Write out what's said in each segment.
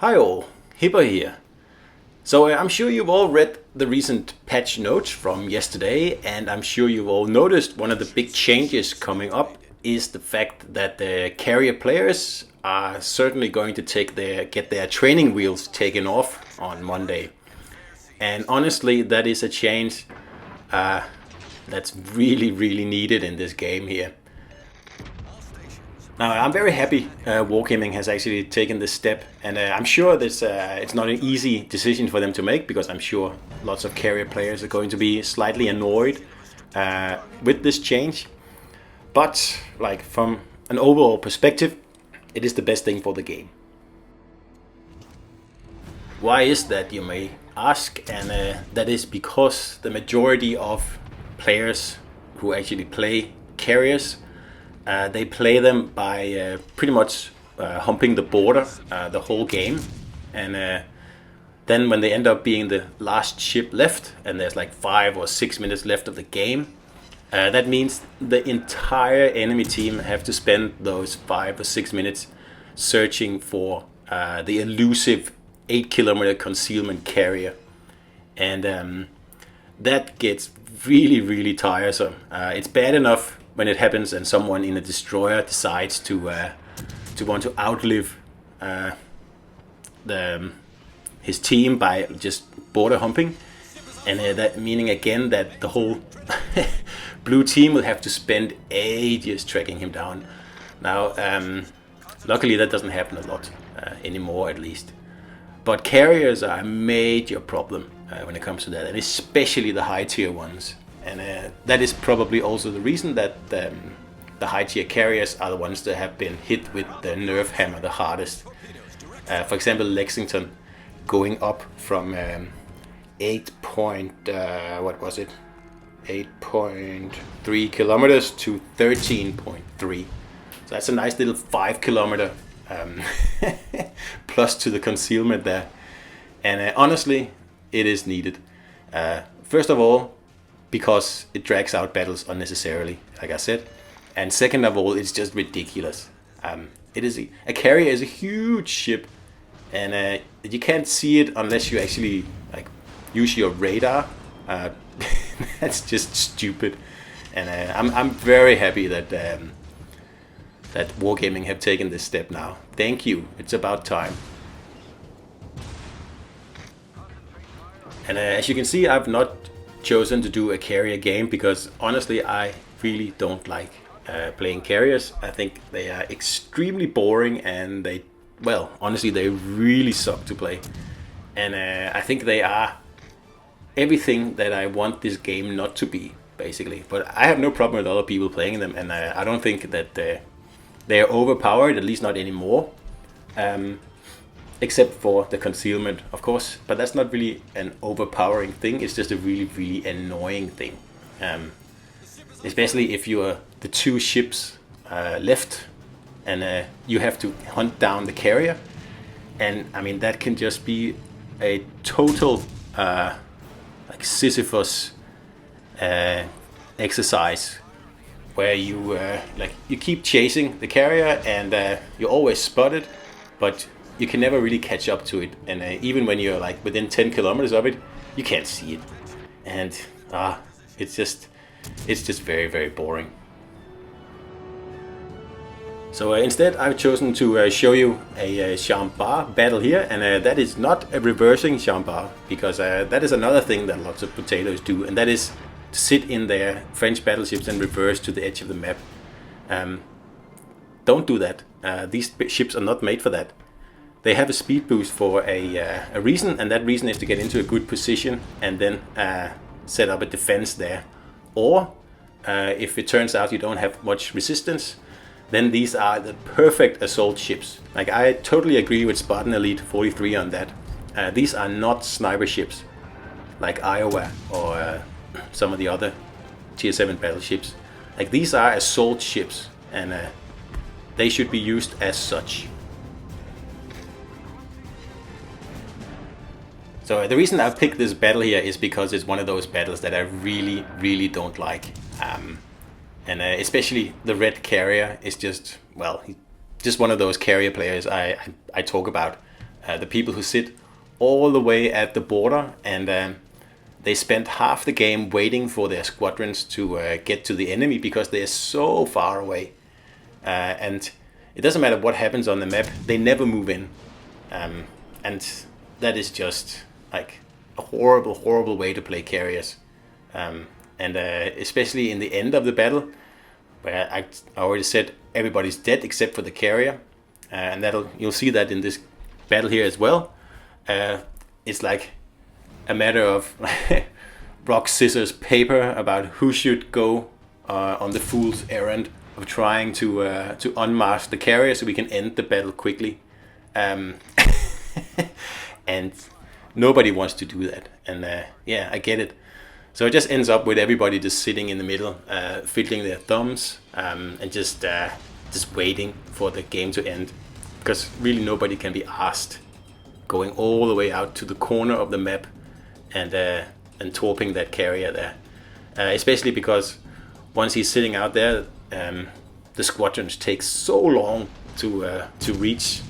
Hi all, Hipper here. So I'm sure you've all read the recent patch notes from yesterday, and I'm sure you've all noticed one of the big changes coming up is the fact that the carrier players are certainly going to get their training wheels taken off on Monday. And honestly, that is a change that's really needed in this game here. Now, I'm very happy Wargaming has actually taken this step, and I'm sure this it's not an easy decision for them to make, because I'm sure lots of carrier players are going to be slightly annoyed with this change. But like, from an overall perspective, it is the best thing for the game. Why is that, you may ask? And that is because the majority of players who actually play carriers, they play them by pretty much humping the border the whole game, and then when they end up being the last ship left and there's like 5 or 6 minutes left of the game, that means the entire enemy team have to spend those 5 or 6 minutes searching for the elusive 8-kilometer concealment carrier, and that gets really tiresome. It's bad enough when it happens and someone in a destroyer decides to want to outlive his team by just border humping, and that meaning again that the whole blue team will have to spend ages tracking him down. Now, luckily that doesn't happen a lot anymore, at least. But carriers are a major problem when it comes to that, and especially the high tier ones. And that is probably also the reason that the high tier carriers are the ones that have been hit with the nerf hammer the hardest. For example, Lexington going up from 8.3 kilometers to 13.3. So that's a nice little 5 kilometer plus to the concealment there. And honestly, it is needed. First of all, because it drags out battles unnecessarily, like I said, and second of all, it's just ridiculous. It is a carrier is a huge ship, and you can't see it unless you actually like use your radar. That's just stupid, and I'm very happy that that Wargaming have taken this step now. Thank you. It's about time. And as you can see, I've not chosen to do a carrier game because honestly I really don't like playing carriers. I think they are extremely boring, and they really suck to play, and I think they are everything that I want this game not to be, basically. But I have no problem with other people playing them, and I don't think that they are overpowered, at least not anymore. Except for the concealment, of course, but that's not really an overpowering thing. It's just a really annoying thing, especially if you are the 2 ships left, and you have to hunt down the carrier. And I mean, that can just be a total like Sisyphus exercise, where you you keep chasing the carrier, and you always spot it, but you can never really catch up to it, and even when you're like within 10 kilometers of it, you can't see it, and it's just very boring. So instead, I've chosen to show you a Chambard battle here, and that is not a reversing Chambard, because that is another thing that lots of potatoes do, and that is to sit in their French battleships and reverse to the edge of the map. Don't do that. These ships are not made for that. They have a speed boost for a reason, and that reason is to get into a good position and then set up a defense there. Or if it turns out you don't have much resistance, then these are the perfect assault ships. Like, I totally agree with Spartan Elite 43 on that. These are not sniper ships like Iowa or some of the other tier 7 battleships. Like, these are assault ships, and they should be used as such. So the reason I've picked this battle here is because it's one of those battles that I really don't like. And especially the red carrier is just, well, just one of those carrier players I talk about the people who sit all the way at the border, and they spend half the game waiting for their squadrons to get to the enemy because they are so far away. And it doesn't matter what happens on the map, they never move in. And that is just like a horrible, horrible way to play carriers. And especially in the end of the battle, where I already said everybody's dead except for the carrier. And you'll see that in this battle here as well. It's like a matter of rock, scissors, paper about who should go on the fool's errand of trying to unmask the carrier so we can end the battle quickly. And nobody wants to do that. And yeah, I get it. So it just ends up with everybody just sitting in the middle, fiddling their thumbs, and just waiting for the game to end. Because really nobody can be asked going all the way out to the corner of the map and torping that carrier there. Especially because once he's sitting out there, the squadrons take so long to reach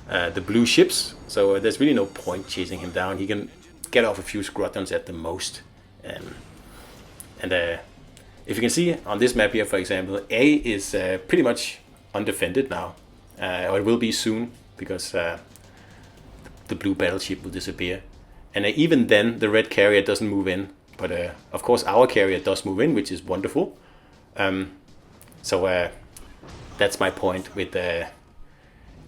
the blue ships. So there's really no point chasing him down. He can get off a few squadrons at the most. And if you can see on this map here, for example, A is pretty much undefended now. Or it will be soon, because the blue battleship will disappear. And even then, the red carrier doesn't move in. But of course, our carrier does move in, which is wonderful. So that's my point with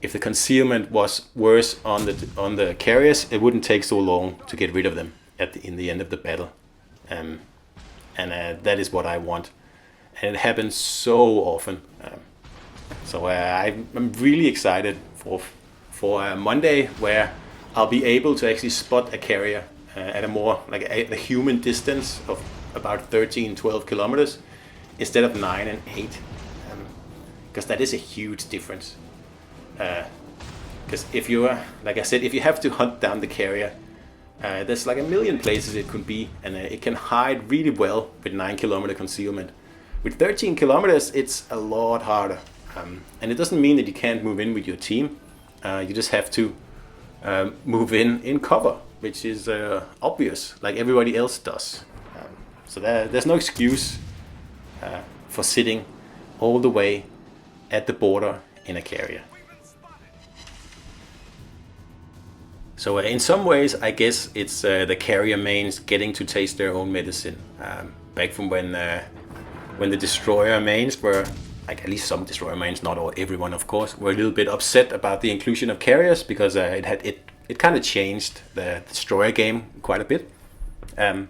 if the concealment was worse on the carriers, it wouldn't take so long to get rid of them in the end of the battle. And that is what I want. And it happens so often. So I'm really excited for Monday, where I'll be able to actually spot a carrier at a more like a human distance of about 13-12 kilometers instead of 9 and 8, because that is a huge difference. Because if you're, like I said, if you have to hunt down the carrier, there's like a million places it could be, and it can hide really well with 9-kilometer concealment. With 13 kilometers, it's a lot harder. And it doesn't mean that you can't move in with your team. You just have to move in cover, which is obvious, like everybody else does. So there's no excuse for sitting all the way at the border in a carrier. So in some ways, I guess it's the carrier mains getting to taste their own medicine. Back from when the destroyer mains were, like at least some destroyer mains, not all, everyone of course, were a little bit upset about the inclusion of carriers, because it kind of changed the destroyer game quite a bit. And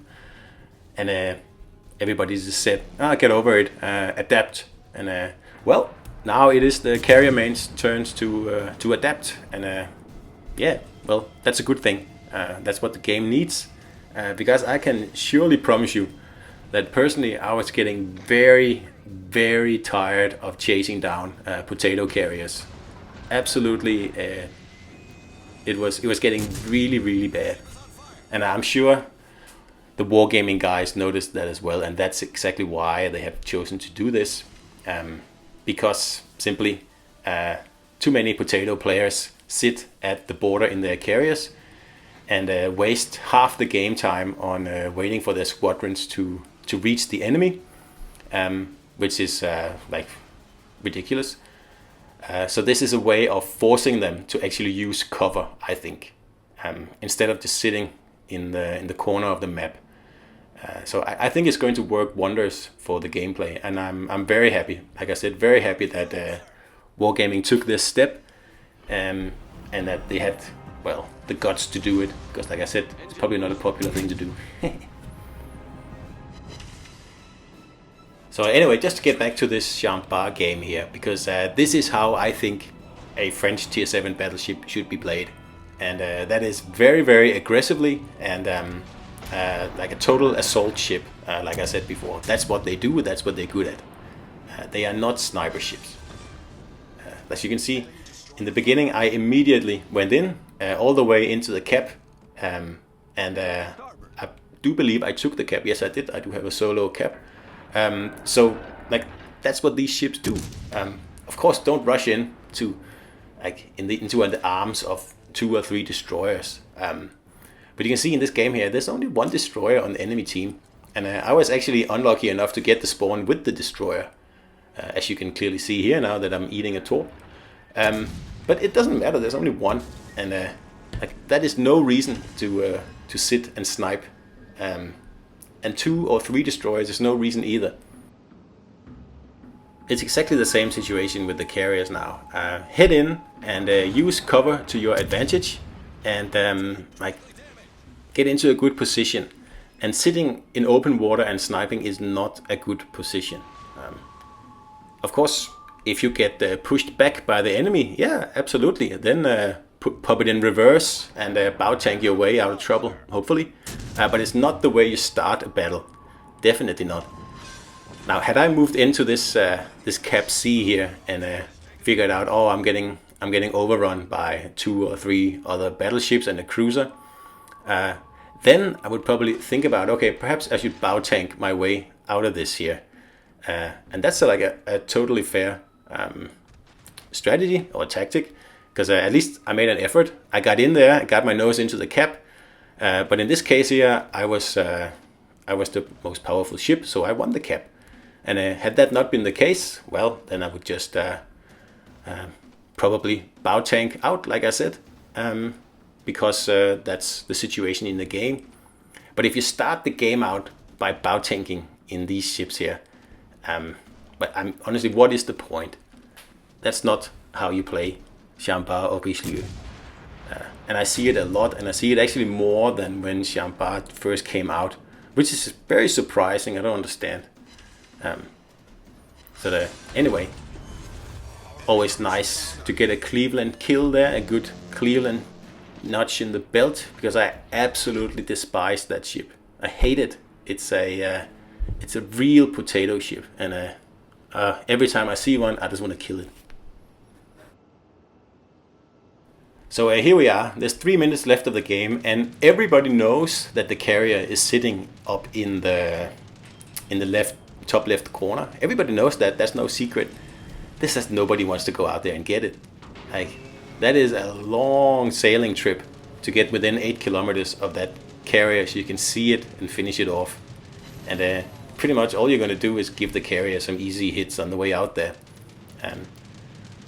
everybody just said, get over it, adapt. And well, now it is the carrier mains' turns to adapt. And yeah, well, that's a good thing. That's what the game needs. Because I can surely promise you that personally I was getting very, very tired of chasing down potato carriers. Absolutely, it was getting really, really bad. And I'm sure the wargaming guys noticed that as well, and that's exactly why they have chosen to do this. Because simply too many potato players sit at the border in their carriers and waste half the game time on waiting for their squadrons to reach the enemy, which is like ridiculous. So this is a way of forcing them to actually use cover, I think, instead of just sitting in the corner of the map. So I think it's going to work wonders for the gameplay, and I'm very happy. Like I said, very happy that Wargaming took this step, and that they had, well, the guts to do it. Because, like I said, it's probably not a popular thing to do. So anyway, just to get back to this Champ-Bar game here, because this is how I think a French Tier 7 battleship should be played. And that is very, very aggressively, and like a total assault ship, like I said before. That's what they do, that's what they're good at. They are not sniper ships. As you can see, in the beginning I immediately went in, all the way into the cap, and I do believe I took the cap. Yes, I did. I do have a solo cap. So like that's what these ships do. Of course, don't rush in to into the arms of 2 or 3 destroyers. But you can see in this game here, there's only 1 destroyer on the enemy team. And I was actually unlucky enough to get the spawn with the destroyer. As you can clearly see here now that I'm eating a torp. But it doesn't matter, there's only 1. And like, that is no reason to sit and snipe. And 2 or 3 destroyers is no reason either. It's exactly the same situation with the carriers now. Head in and use cover to your advantage, and like, get into a good position. And sitting in open water and sniping is not a good position. Of course, if you get pushed back by the enemy, yeah, absolutely. Then pop it in reverse and bow tank your way out of trouble, hopefully. But it's not the way you start a battle. Definitely not. Now, had I moved into this this cap C here and figured out, oh, I'm getting overrun by 2 or 3 other battleships and a cruiser, then I would probably think about, okay, perhaps I should bow tank my way out of this here. And that's like a totally fair strategy or tactic, because at least I made an effort. I got in there, I got my nose into the cap, but in this case here, I was the most powerful ship, so I won the cap. And had that not been the case, well, then I would just probably bow tank out, like I said, because that's the situation in the game. But if you start the game out by bow tanking in these ships here, but honestly, what is the point? That's not how you play Chambard or Richelieu. And I see it a lot, and I see it actually more than when Chambard first came out, which is very surprising. I don't understand. Anyway, always nice to get a Cleveland kill there, a good Cleveland notch in the belt, because I absolutely despise that ship. I hate it. It's a real potato ship, and every time I see one, I just want to kill it. So here we are. There's 3 minutes left of the game, and everybody knows that the carrier is sitting up in the top left corner. Everybody knows that. That's no secret. This is, nobody wants to go out there and get it. Like, that is a long sailing trip to get within 8 kilometers of that carrier, so you can see it and finish it off. And pretty much all you're going to do is give the carrier some easy hits on the way out there.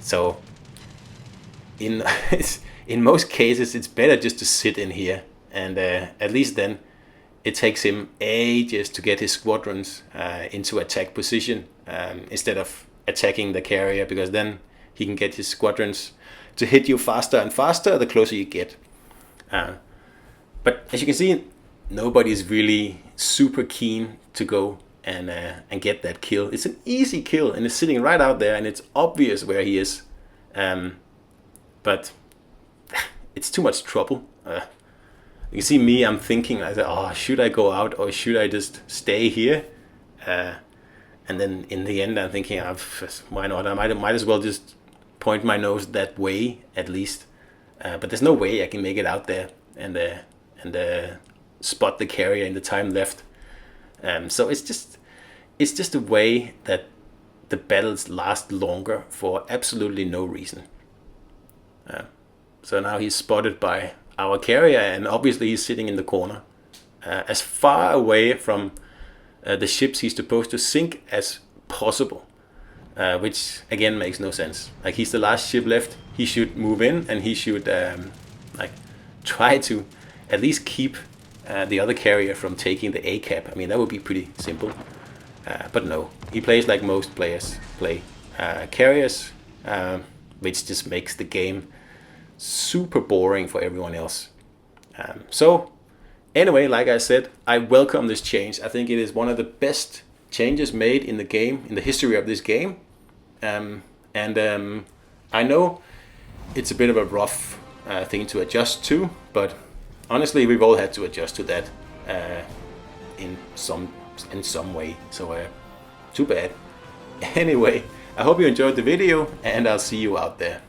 So in most cases, it's better just to sit in here, and at least then it takes him ages to get his squadrons into attack position instead of attacking the carrier, because then he can get his squadrons to hit you faster and faster the closer you get. But as you can see, nobody's really super keen to go and get that kill. It's an easy kill, and it's sitting right out there, and it's obvious where he is. But it's too much trouble. You can see me, I'm thinking, oh, should I go out or should I just stay here? And then in the end, I'm thinking, why not? I might as well just point my nose that way at least. But there's no way I can make it out there and spot the carrier in the time left. So it's just a way that the battles last longer for absolutely no reason. So now he's spotted by our carrier, and obviously he's sitting in the corner, as far away from the ships he's supposed to sink as possible, which again makes no sense. Like, he's the last ship left. He should move in, and he should like try to at least keep the other carrier from taking the A cap. I mean, that would be pretty simple. But no, he plays like most players play carriers, which just makes the game super boring for everyone else. So anyway, like I said, I welcome this change. I think it is one of the best changes made in the game, in the history of this game. I know it's a bit of a rough thing to adjust to, but honestly, we've all had to adjust to that in some way. So too bad. Anyway, I hope you enjoyed the video, and I'll see you out there.